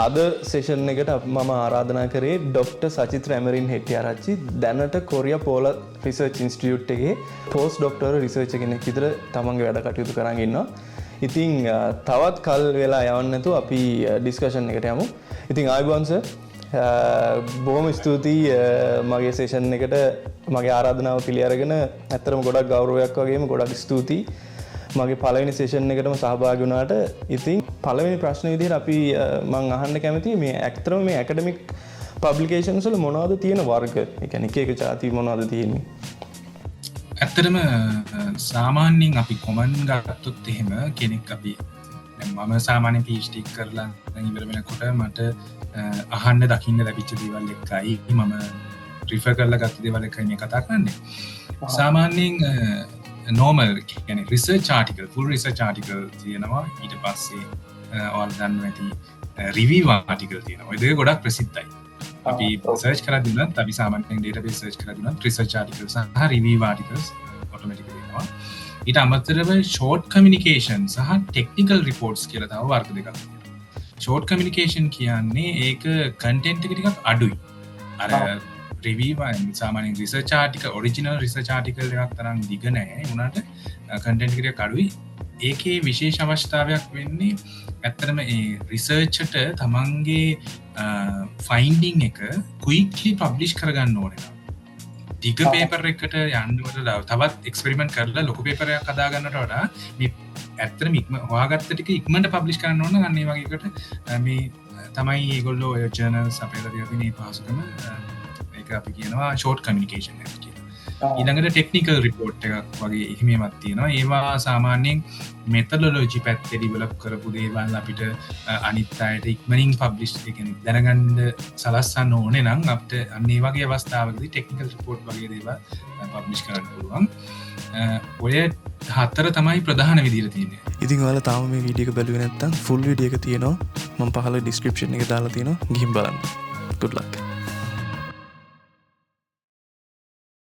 අද සෙෂන් එකට මම ආරාධනා කරේ ඩොක්ටර් සචිත්‍ර ඇමරින් හෙට්ටිආරච්චි දැනට කොරියා පෝල රිසර්ච් ඉන්ස්ටිටියුට් එකේ පෝස්ට් ඩොක්ටර් රිසර්ච් කෙනෙක් විතර තමන්ගේ වැඩ කටයුතු කරන් ඉන්නවා. ඉතින් තවත් කල් වෙලා යවන්න නැතුව අපි ඩිස්කෂන් එකට යමු. ඉතින් ආයුබෝවන් සර්. බොහොම ස්තුතියි මගේ සෙෂන් එකට මගේ ආරාධනාව පිළිඅරගෙන ඇත්තටම ගොඩක් ගෞරවයක් වගේම ගොඩක් ස්තුතියි මගේ පළවෙනි සෙෂන් එකටම සහභාගී වුණාට. ඉතින් පළවෙනි ප්‍රශ්න විදිහට අපි මම අහන්න කැමතියි මේ ඇත්තටම මේ ඇකඩමික් පබ්ලිකේෂන්ස් වල මොනවද තියෙන වර්ග? ඒ කියන්නේ එක එක ಜಾති මොනවද තියෙන්නේ? ඇත්තටම සාමාන්‍යයෙන් අපි කොමන් ගත්තොත් එහෙම කෙනෙක් අපි මම සාමාන්‍ය PhD කරලා ඉවර වෙනකොට මට අහන්න දකින්න ලැබිච්ච දේවල් එකයි මම රිෆර් කරලා ගත්ත දේවල් එකයි මේ කතා කරන්නේ. සාමාන්‍යයෙන් normal කියන්නේ research article full research article තියෙනවා. ඊට පස්සේ ඔයාලා දන්නවා ඇති review article තියෙනවා. ඒ දෙක ගොඩක් ප්‍රසිද්ධයි. අපි search කරද්දී උනත් අපි සාමාන්‍යයෙන් database search කරද්දී උනත් research articles සහ review articles automatically එනවා. ඊට අමතරව short communication සහ technical reports කියලා තව වර්ග දෙකක් තියෙනවා. short communication කියන්නේ ඒක content එක ටිකක් අඩුයි. අර review සාමාන්‍යයෙන් research article original research article එකක් තරම් දිග නැහැ. ඒ වුණාට content එක ටිකක් අඩුයි. ඒකේ විශේෂ අවස්ථාවක් වෙන්නේ ඇත්තටම ඒ රිසර්ච්ට තමන්ගේ ෆයින්ඩිං එක ක්වික්ලි පබ්ලිෂ් කරගන්න ඕනේ. දිග පේපර් එකකට යන්නවට තවත් එක්ස්පෙරිමන්ට් කරලා ලොකු පේපර් එකක් හදාගන්නට වඩා මේ ඇත්තටම හොයාගත්ත ටික ඉක්මනට පබ්ලිෂ් කරන්න ඕන. අන්න ඒ වගේ එකට මේ තමයි ඒගොල්ලෝ ඔය ජර්නල්ස් අපේ ළඟ තියෙන මේ පහසුකම ඒක අපි කියනවා ෂෝට් කමියුනිකේෂන් එක කියලා. ඊළඟට ටෙක්නිකල් රිපෝට් එකක් වගේ එහෙමයක් තියෙනවා. ඒවා සාමාන්‍යයෙන් මෙතඩොලොජි පැත්තේ ඩිවෙලොප් කරපු දේවල් අපිට අනිත් අයට ඉක්මනින් පබ්ලිෂ් කියන්නේ දැනගන්න සලස්සන්න ඕනේ නම් අපිට අන්න ඒ වගේ අවස්ථාවකදී ටෙක්නිකල් රිපෝට් වගේ දේවල් පබ්ලිෂ් කරන්න පුළුවන්. ඔය හතර තමයි ප්‍රධාන විදිහට තියෙන්නේ. ඉතින් ඔයාලා තාම මේ වීඩියෝ එක බැලුවේ නැත්නම් ෆුල් වීඩියෝ එක තියෙනවා. මම පහළ ඩිස්ක්‍රිප්ෂන් එකේ දාලා තියෙනවා. ගිහින් බලන්න. good luck.